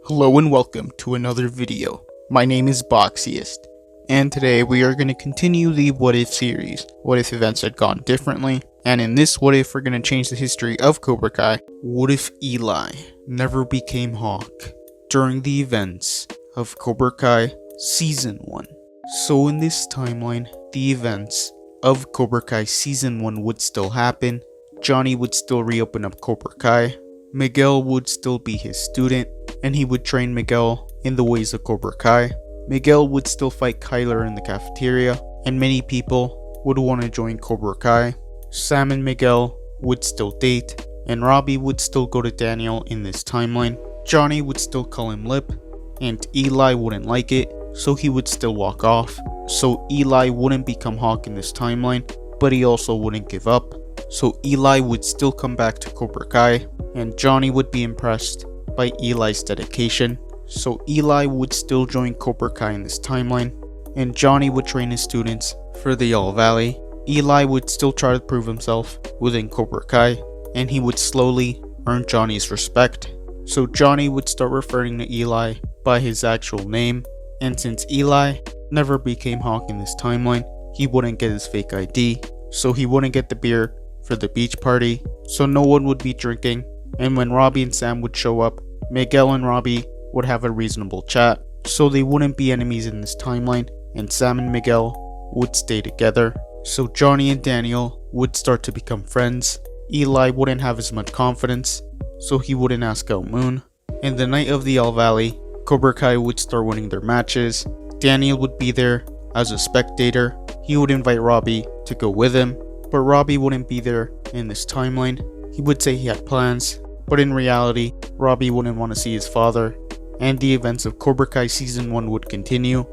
Hello and welcome to another video. My name is Boxiest, and today we are going to continue the What If series. What if events had gone differently? And in this What If, we're going to change the history of Cobra Kai. What if Eli never became Hawk during the events of Cobra Kai Season 1? So in this timeline, the events of Cobra Kai Season 1 would still happen. Johnny would still reopen up Cobra Kai. Miguel would still be his student, and he would train Miguel in the ways of Cobra Kai. Miguel would still fight Kyler in the cafeteria, and many people would want to join Cobra Kai. Sam and Miguel would still date, and Robbie would still go to Daniel in this timeline. Johnny would still call him Lip, and Eli wouldn't like it, so he would still walk off. So Eli wouldn't become Hawk in this timeline, but he also wouldn't give up. So Eli would still come back to Cobra Kai, and Johnny would be impressed by Eli's dedication. So Eli would still join Cobra Kai in this timeline, and Johnny would train his students for the All Valley. Eli would still try to prove himself within Cobra Kai, and he would slowly earn Johnny's respect. So Johnny would start referring to Eli by his actual name, and since Eli never became Hawk in this timeline, he wouldn't get his fake ID, so he wouldn't get the beer for the beach party, so no one would be drinking. And when Robbie and Sam would show up, Miguel and Robbie would have a reasonable chat, so they wouldn't be enemies in this timeline, and Sam and Miguel would stay together. So Johnny and Daniel would start to become friends. Eli wouldn't have as much confidence, so he wouldn't ask out Moon. And the night of the All Valley, Cobra Kai would start winning their matches. Daniel would be there as a spectator. He would invite Robbie to go with him, but Robbie wouldn't be there in this timeline. He would say he had plans, but in reality, Robbie wouldn't want to see his father, and the events of Cobra Kai Season 1 would continue.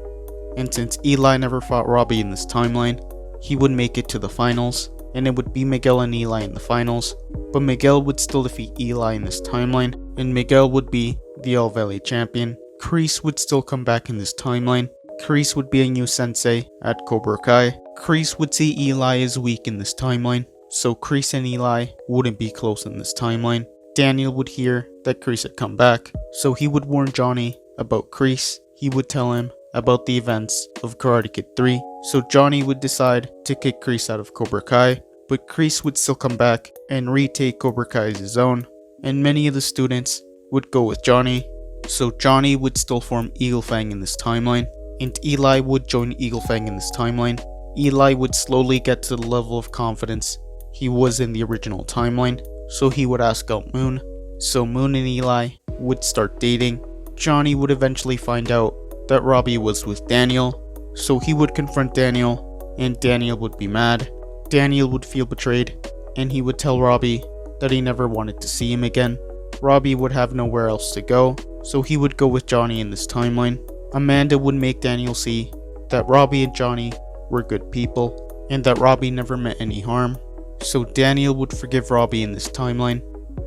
And since Eli never fought Robbie in this timeline, he would make it to the finals, and it would be Miguel and Eli in the finals. But Miguel would still defeat Eli in this timeline, and Miguel would be the All Valley champion. Kreese would still come back in this timeline. Kreese would be a new sensei at Cobra Kai. Kreese would see Eli as weak in this timeline, so Kreese and Eli wouldn't be close in this timeline. Daniel would hear that Kreese had come back, so he would warn Johnny about Kreese. He would tell him about the events of Karate Kid 3, so Johnny would decide to kick Kreese out of Cobra Kai, but Kreese would still come back and retake Cobra Kai as his own, and many of the students would go with Johnny, so Johnny would still form Eagle Fang in this timeline, and Eli would join Eagle Fang in this timeline. Eli would slowly get to the level of confidence he was in the original timeline, so he would ask out Moon. So Moon and Eli would start dating. Johnny would eventually find out that Robbie was with Daniel, so he would confront Daniel, and Daniel would be mad. Daniel would feel betrayed, and he would tell Robbie that he never wanted to see him again. Robbie would have nowhere else to go, so he would go with Johnny in this timeline. Amanda would make Daniel see that Robbie and Johnny were good people, and that Robbie never meant any harm. So Daniel would forgive Robbie in this timeline,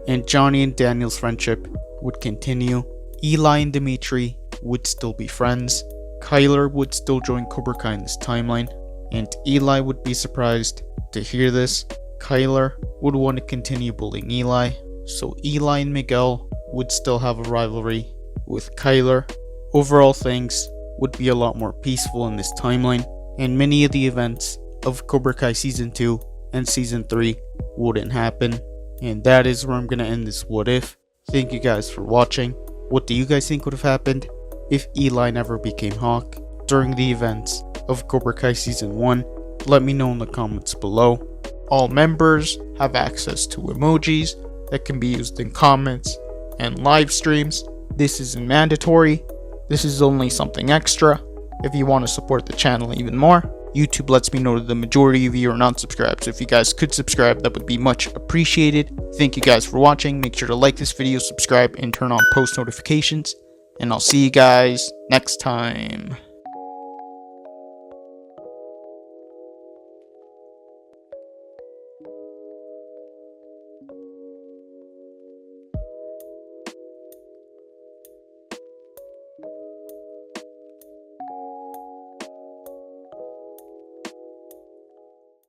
and Johnny and Daniel's friendship would continue. Eli and Dimitri would still be friends. Kyler would still join Cobra Kai in this timeline, and Eli would be surprised to hear this. Kyler would want to continue bullying Eli, so Eli and Miguel would still have a rivalry with Kyler. Overall, things would be a lot more peaceful in this timeline, and many of the events of Cobra Kai Season 2 and Season 3 wouldn't happen. And that is where I'm going to end this What If. Thank you guys for watching. What do you guys think would have happened if Eli never became Hawk during the events of Cobra Kai Season 1? Let me know in the comments below. All members have access to emojis that can be used in comments and live streams. This isn't mandatory. This is only something extra if you want to support the channel even more. YouTube lets me know that the majority of you are not subscribed, so if you guys could subscribe, that would be much appreciated. Thank you guys for watching. Make sure to like this video, subscribe, and turn on post notifications. And I'll see you guys next time.